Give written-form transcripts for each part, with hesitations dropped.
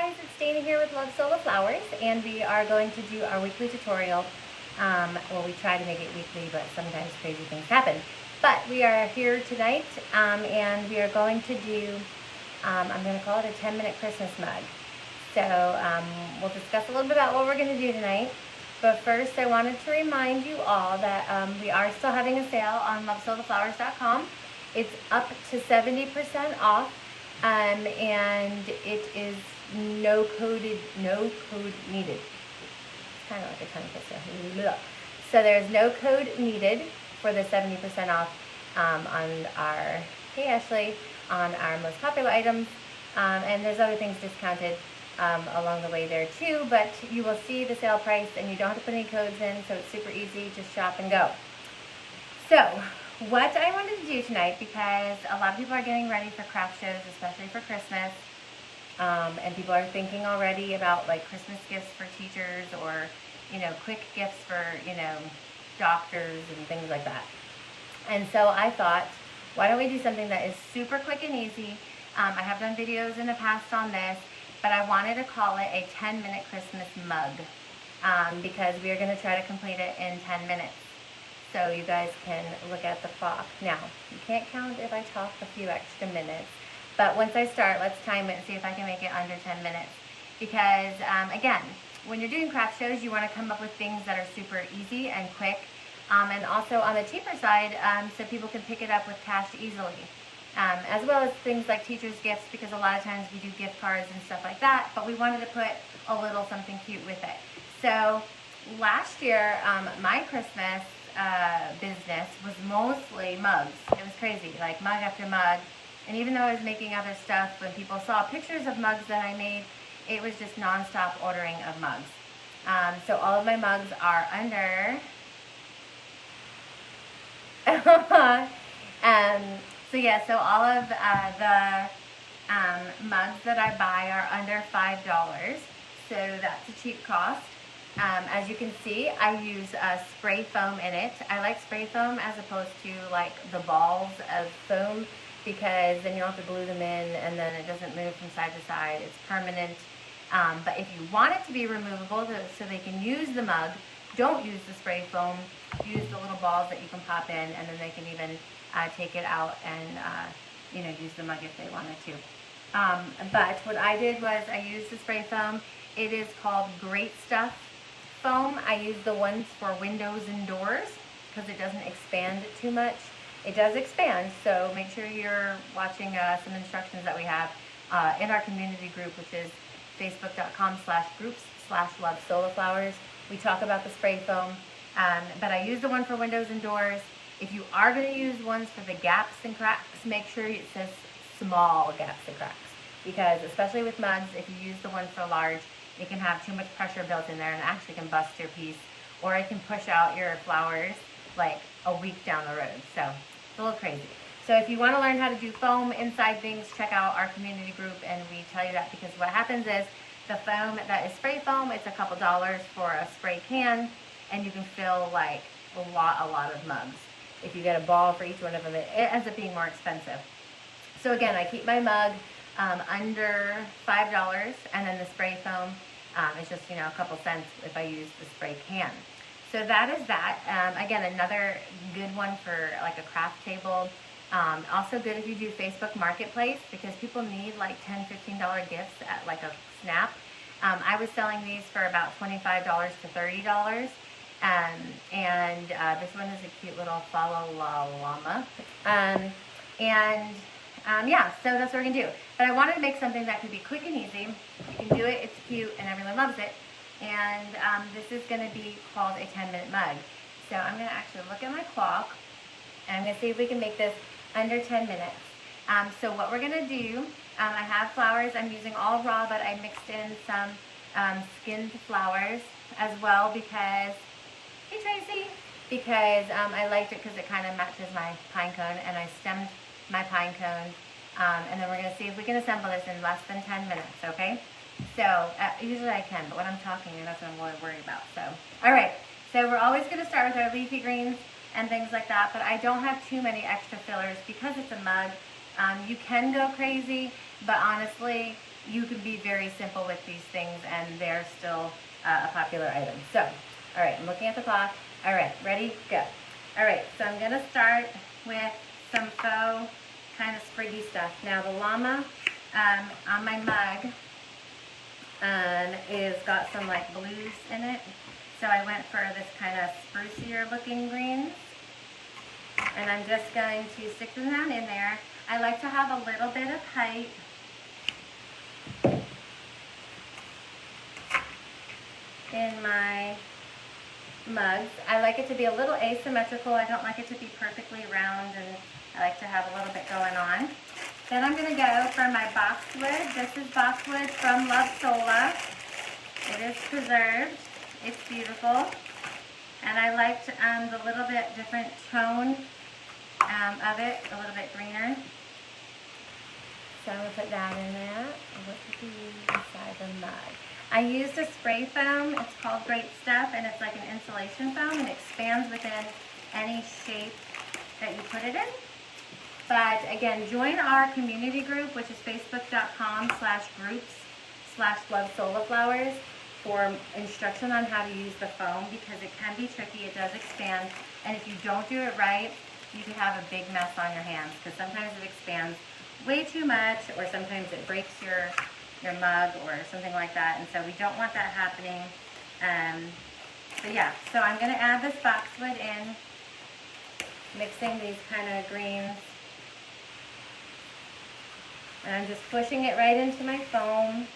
guys, it's Dana here with Love Sola Flowers, and we are going to do our weekly tutorial. Well, we try to make it weekly, but sometimes crazy things happen. But we are here tonight, and we are going to do, I'm going to call it a 10-minute Christmas mug. So we'll discuss a little bit about what we're going to do tonight. But first, I wanted to remind you all that we are still having a sale on lovesolaflowers.com. It's up to 70% off. And it is no code needed. It's kind of like a tongue twister. So there's no code needed for the 70% off on our, hey Ashley, on our most popular items. And there's other things discounted along the way there too, but you will see the sale price and you don't have to put any codes in, so it's super easy, just shop and go. So what I wanted to do tonight, because a lot of people are getting ready for craft shows, especially for Christmas, and people are thinking already about like Christmas gifts for teachers or, you know, quick gifts for, you know, doctors and things like that. And so I thought, why don't we do something that is super quick and easy? I have done videos in the past on this, but I wanted to call it a 10-minute Christmas mug, because we are going to try to complete it in 10 minutes. So you guys can look at the clock. Now, you can't count if I talk a few extra minutes, but once I start, let's time it and see if I can make it under 10 minutes. Because, again, when you're doing craft shows, you want to come up with things that are super easy and quick, and also on the cheaper side, so people can pick it up with cash easily. As well as things like teachers' gifts, because a lot of times we do gift cards and stuff like that, but we wanted to put a little something cute with it. So last year, my Christmas business was mostly mugs. It was crazy, like mug after mug. And even though I was making other stuff, when people saw pictures of mugs that I made, it was just non-stop ordering of mugs. So all of my mugs are under so yeah, so all of the mugs that I buy are under $5, so that's a cheap cost. As you can see, I use spray foam in it. I like spray foam as opposed to like the balls of foam, because then you don't have to glue them in and then it doesn't move from side to side. It's permanent. But if you want it to be removable so they can use the mug, don't use the spray foam. Use the little balls that you can pop in, and then they can even take it out and you know, use the mug if they wanted to. But what I did was I used the spray foam. It is called Great Stuff foam. I use the ones for windows and doors because it doesn't expand too much. It does expand, so make sure you're watching some instructions that we have in our community group, which is facebook.com/groups/lovesolaflowers. We talk about the spray foam, but I use the one for windows and doors. If you are going to use ones for the gaps and cracks, make sure it says small gaps and cracks, because especially with mugs, if you use the one for large, it can have too much pressure built in there and actually can bust your piece, or it can push out your flowers like a week down the road. So it's a little crazy. So if you want to learn how to do foam inside things, check out our community group, and we tell you that because what happens is the foam that is spray foam, it's a couple dollars for a spray can, and you can fill like a lot of mugs. If you get a ball for each one of them, it ends up being more expensive. So again, I keep my mug under $5, and then the spray foam is just, you know, a couple cents if I use the spray can. So that is that. Again, another good one for like a craft table. Also good if you do Facebook Marketplace, because people need like $10, $15 gifts at like a snap. I was selling these for about $25 to $30. This one is a cute little follow llama. Yeah, so that's what we're gonna do. But I wanted to make something that could be quick and easy. You can do it, it's cute, and everyone loves it. And this is gonna be called a 10-minute mug. So I'm gonna actually look at my clock, and I'm gonna see if we can make this under 10 minutes. So what we're gonna do, I have flowers. I'm using all raw, but I mixed in some skinned flowers as well because, hey Tracy, because I liked it because it kind of matches my pine cone, and I stemmed my pine cone, and then we're going to see if we can assemble this in less than 10 minutes, okay? So, usually I can, but when I'm talking, that's what I'm really worried about. So, alright, so we're always going to start with our leafy greens and things like that, but I don't have too many extra fillers because it's a mug. You can go crazy, but honestly, you can be very simple with these things and they're still a popular item. So, all right, I'm looking at the clock. All right, ready, go. All right, so I'm gonna start with some faux kind of spriggy stuff. Now the llama on my mug is got some like blues in it. So I went for this kind of sprucier looking greens. And I'm just going to stick them down in there. I like to have a little bit of height. In my mugs. I like it to be a little asymmetrical. I don't like it to be perfectly round, and I like to have a little bit going on. Then I'm going to go for my boxwood. This is boxwood from Love Sola. It is preserved. It's beautiful. And I liked the little bit different tone of it, a little bit greener. So I'm going to put that in there. What did we use inside the mug? I used a spray foam. It's called Great Stuff, and it's like an insulation foam, and it expands within any shape that you put it in. But again, join our community group, which is facebook.com/groups/lovesolaflowers for instruction on how to use the foam, because it can be tricky. It does expand, and if you don't do it right, you can have a big mess on your hands, because sometimes it expands way too much, or sometimes it breaks your mug or something like that, and so we don't want that happening. But yeah, so I'm going to add this boxwood in, mixing these kind of greens, and I'm just pushing it right into my foam.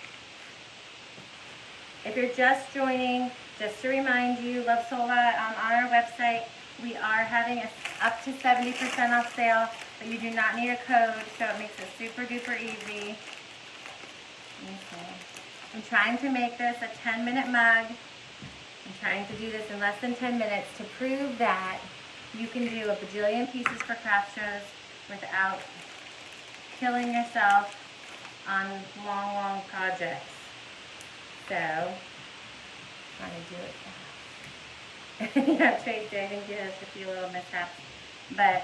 If you're just joining, just to remind you, Love Sola, on our website, we are having up to 70% off sale, but you do not need a code, so it makes it super duper easy. Okay. I'm trying to make this a 10-minute mug. I'm trying to do this in less than 10 minutes to prove that you can do a bajillion pieces for craft shows without killing yourself on long, long projects. So, trying to do it fast. Yeah, Tracy, I think you have a few little mishaps. But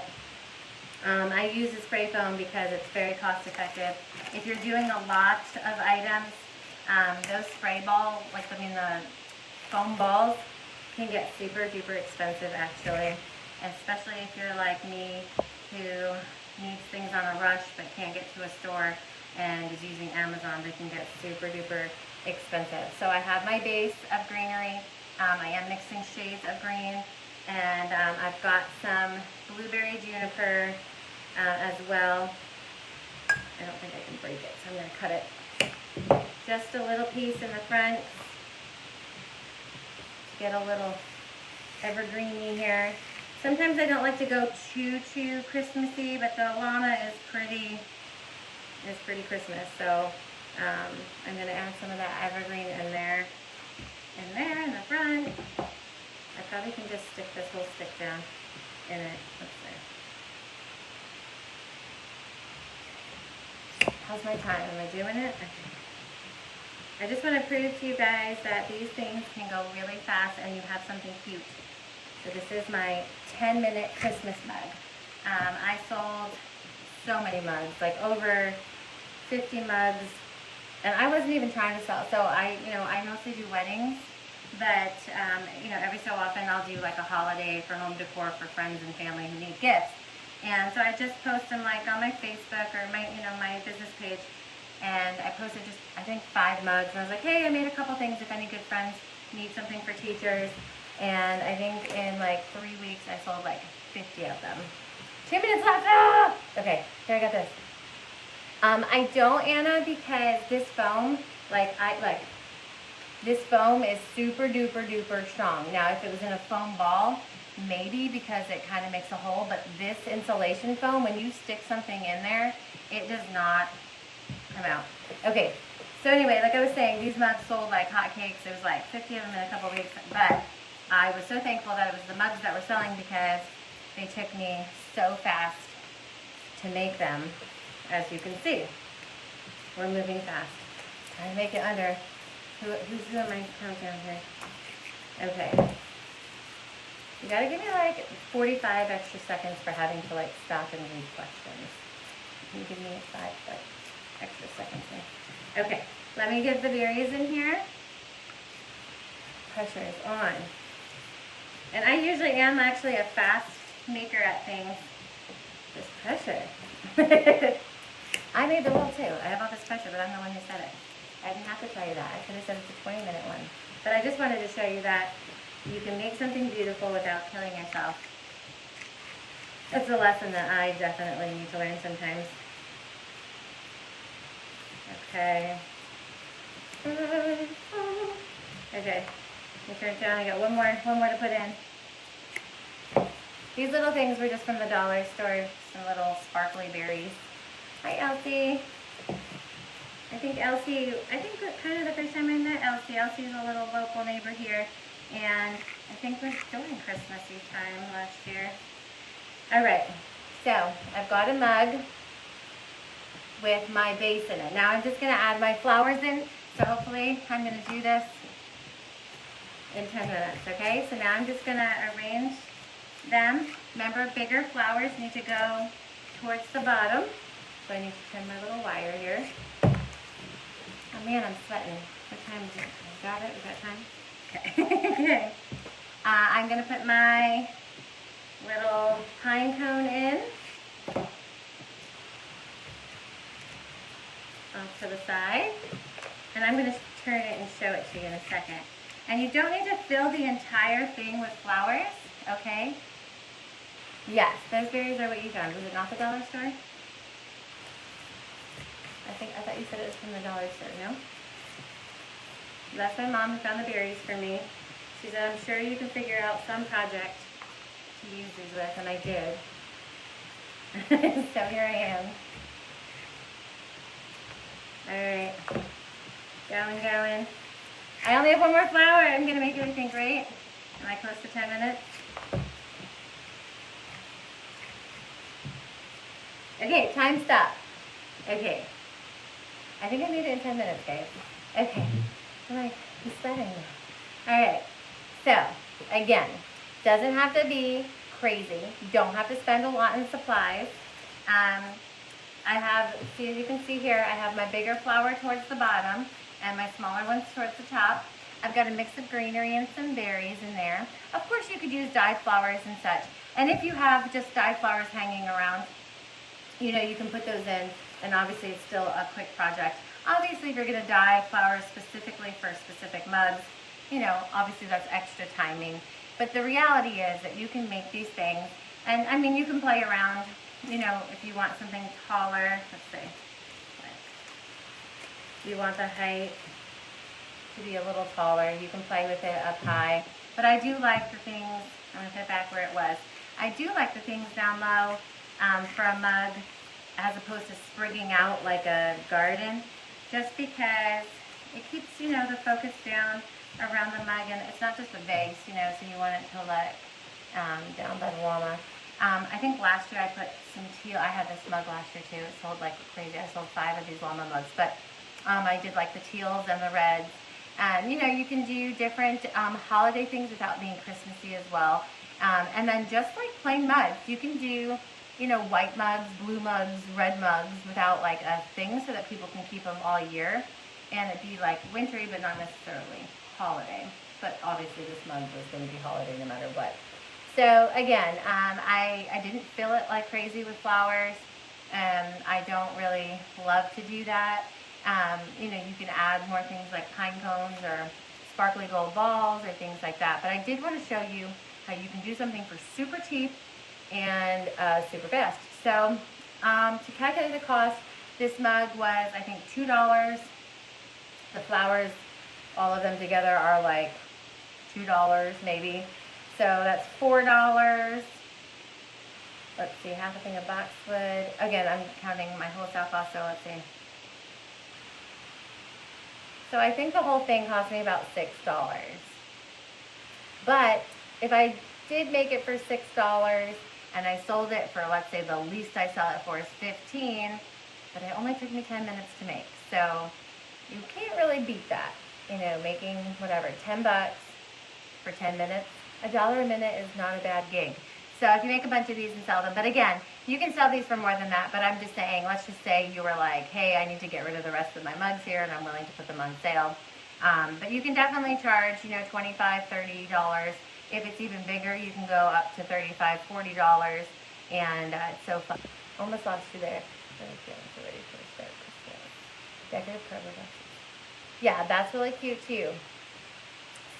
I use the spray foam because it's very cost effective. If you're doing a lot of items, those spray balls, the foam balls, can get super duper expensive actually. Especially if you're like me, who needs things on a rush but can't get to a store and is using Amazon. They can get super duper expensive. So I have my base of greenery. I am mixing shades of green, and I've got some blueberry juniper as well. I don't think I can break it, so I'm going to cut it. Just a little piece in the front to get a little evergreeny here. Sometimes I don't like to go too Christmassy, but the llama is pretty Christmas, so I'm going to add some of that evergreen in there in the front. I probably can just stick this whole stick down in it. Let's see. How's my time? Am I doing it? Okay. I just want to prove to you guys that these things can go really fast and you have something cute. So this is my 10-minute Christmas mug. I sold so many mugs, like over 50 mugs, and I wasn't even trying to sell. So I mostly do weddings, but every so often I'll do like a holiday for home decor for friends and family who need gifts. And so I just post them like on my Facebook or my business page, and I posted just I think 5 mugs, and I was like, hey, I made a couple things if any good friends need something for teachers. And I think in like 3 weeks I sold like 50 of them. 2 minutes left. Ah! Okay, here I got this. I don't, Anna, because this foam, this foam is super duper strong. Now, if it was in a foam ball, maybe, because it kind of makes a hole, but this insulation foam, when you stick something in there, it does not come out. Okay, so anyway, like I was saying, these mugs sold like hotcakes. There was like 50 of them in a couple weeks, but I was so thankful that it was the mugs that were selling, because they took me so fast to make them. As you can see, we're moving fast. Trying to make it under. Who's doing my countdown here? Okay. You gotta give me like 45 extra seconds for having to stop and read questions. Can you give me 5 extra seconds here? Okay, let me get the berries in here. Pressure is on. And I usually am actually a fast maker at things. This pressure. I made the roll too. I have all this pressure, but I'm the one who said it. I didn't have to tell you that. I could have said it's a 20-minute one. But I just wanted to show you that you can make something beautiful without killing yourself. It's a lesson that I definitely need to learn sometimes. Okay. Okay. Let me turn it down. I got one more to put in. These little things were just from the dollar store. Some little sparkly berries. Hi, Elsie. I think kind of the first time I met Elsie. Elsie's a little local neighbor here. And I think we're during Christmassy time last year. All right. So I've got a mug with my base in it. Now I'm just going to add my flowers in. So hopefully I'm going to do this in 10 minutes, okay? So now I'm just going to arrange them. Remember, bigger flowers need to go towards the bottom. So I need to trim my little wire here. Oh man, I'm sweating. What time is it? Got it? Is that time? Okay. Okay. I'm going to put my little pine cone in. Off to the side. And I'm going to turn it and show it to you in a second. And you don't need to fill the entire thing with flowers, okay? Yes, those berries are what you found. Was it not the dollar store? I thought you said it was from the dollar store, no? That's my mom who found the berries for me. She said, I'm sure you can figure out some project to use these with, and I did. So here I am. Alright. Going. I only have one more flower. I'm going to make everything great. Am I close to 10 minutes? Okay, time stop. Okay. I think I made it in 10 minutes, guys. Okay. I'm like, I'm sweating. Alright. So, again, doesn't have to be crazy. You don't have to spend a lot in supplies. I have, see, as you can see here, I have my bigger flower towards the bottom and my smaller ones towards the top. I've got a mix of greenery and some berries in there. Of course, you could use dyed flowers and such. And if you have just dyed flowers hanging around, you know, you can put those in, and obviously it's still a quick project. Obviously, if you're going to dye flowers specifically for specific mugs, you know, obviously that's extra timing. But the reality is that you can make these things, and I mean, you can play around, you know, if you want something taller, let's see, you want the height to be a little taller, you can play with it up high. But I do like the things, I'm going to put it back where it was, I do like the things down low for a mug as opposed to sprigging out like a garden, just because it keeps, you know, the focus down around the mug, and it's not just a vase, you know, so you want it to let down by the llama. I think last year I put some teal. I had this mug last year too. It sold like crazy. I sold 5 of these llama mugs, but I did like the teals and the reds. And you know, you can do different holiday things without being Christmassy as well. And then just like plain mugs, you can do, you know, white mugs, blue mugs, red mugs without like a thing, so that people can keep them all year. And it'd be like wintry, but not necessarily holiday. But obviously this mug was going to be holiday no matter what. So again, I didn't fill it like crazy with flowers. I don't really love to do that. You know, you can add more things like pine cones or sparkly gold balls or things like that. But I did want to show you how you can do something for super cheap and super fast. So to calculate the cost, this mug was, I think, $2. The flowers, all of them together, are like $2 maybe. So that's $4. Let's see, half a thing of boxwood. Again, I'm counting my wholesale cost, so let's see. So I think the whole thing cost me about $6. But if I did make it for $6 and I sold it for, let's say, the least I sell it for is $15, but it only took me 10 minutes to make. So you can't really beat that. You know, making whatever, $10 for 10 minutes. $1 a minute is not a bad gig. So if you make a bunch of these and sell them, but again, you can sell these for more than that, but I'm just saying, let's just say you were like, hey, I need to get rid of the rest of my mugs here and I'm willing to put them on sale. But you can definitely charge, $25, $30. If it's even bigger, you can go up to $35, $40, and it's so fun. Almost lost you there. Ready for start. Decorative cover boxes. Yeah, that's really cute too.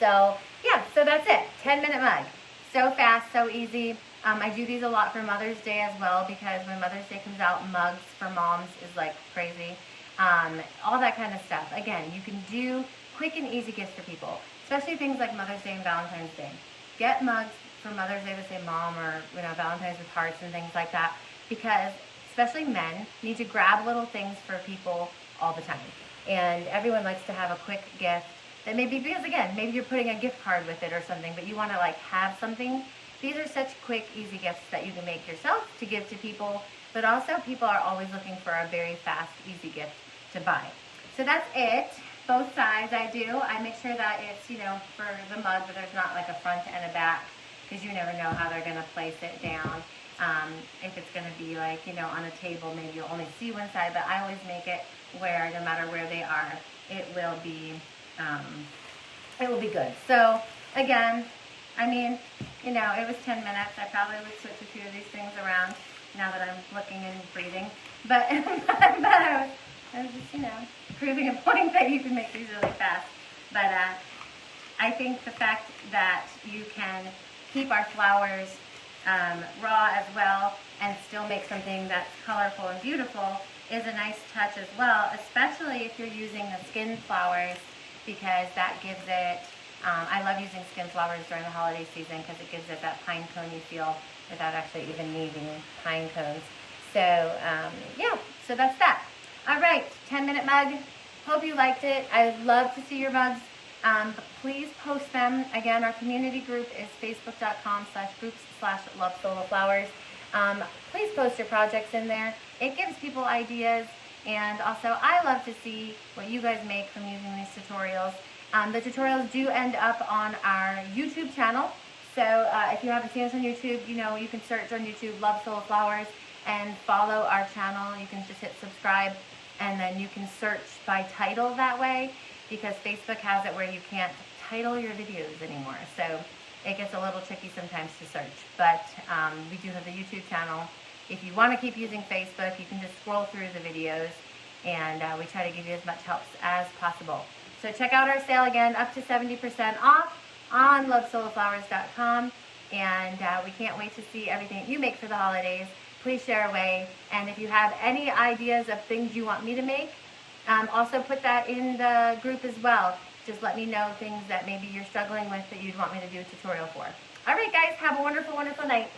So yeah, so that's it. 10-minute mug. So fast, so easy. I do these a lot for Mother's Day as well, because when Mother's Day comes out, mugs for moms is like crazy. All that kind of stuff. Again, you can do quick and easy gifts for people, especially things like Mother's Day and Valentine's Day. Get mugs for Mother's Day that say mom, or Valentine's with hearts and things like that, because especially men need to grab little things for people all the time. And everyone likes to have a quick gift that maybe, because again, maybe you're putting a gift card with it or something, but you want to like have something. These are such quick, easy gifts that you can make yourself to give to people, but also people are always looking for a very fast, easy gift to buy. So that's it. Both sides I do. I make sure that it's, for the mug, but there's not like a front and a back, because you never know how they're going to place it down. If it's going to be like, on a table, maybe you'll only see one side, but I always make it where no matter where they are, it will be good. So again, it was 10 minutes. I probably would switch a few of these things around now that I'm looking and breathing. But, I was just, proving a point that you can make these really fast. But I think the fact that you can keep our flowers raw as well and still make something that's colorful and beautiful is a nice touch as well, especially if you're using the skin flowers, because that gives it, I love using skin flowers during the holiday season because it gives it that pine cone-y feel without actually even needing pine cones. So yeah, so that's that. All right, 10-minute mug. Hope you liked it. I would love to see your mugs. Please post them. Again, our community group is facebook.com/groups/lovesoloflowers. Please post your projects in there. It gives people ideas, and also I love to see what you guys make from using these tutorials. The tutorials do end up on our YouTube channel, so if you haven't seen us on YouTube, you can search on YouTube Love Solo Flowers and follow our channel. You can just hit subscribe, and then you can search by title that way, because Facebook has it where you can't title your videos anymore. So it gets a little tricky sometimes to search. But we do have the YouTube channel. If you want to keep using Facebook, you can just scroll through the videos, and we try to give you as much help as possible. So check out our sale again, up to 70% off on lovesoloflowers.com. And we can't wait to see everything you make for the holidays. Please share away. And if you have any ideas of things you want me to make, also put that in the group as well. Just let me know things that maybe you're struggling with that you'd want me to do a tutorial for. All right, guys, have a wonderful, wonderful night.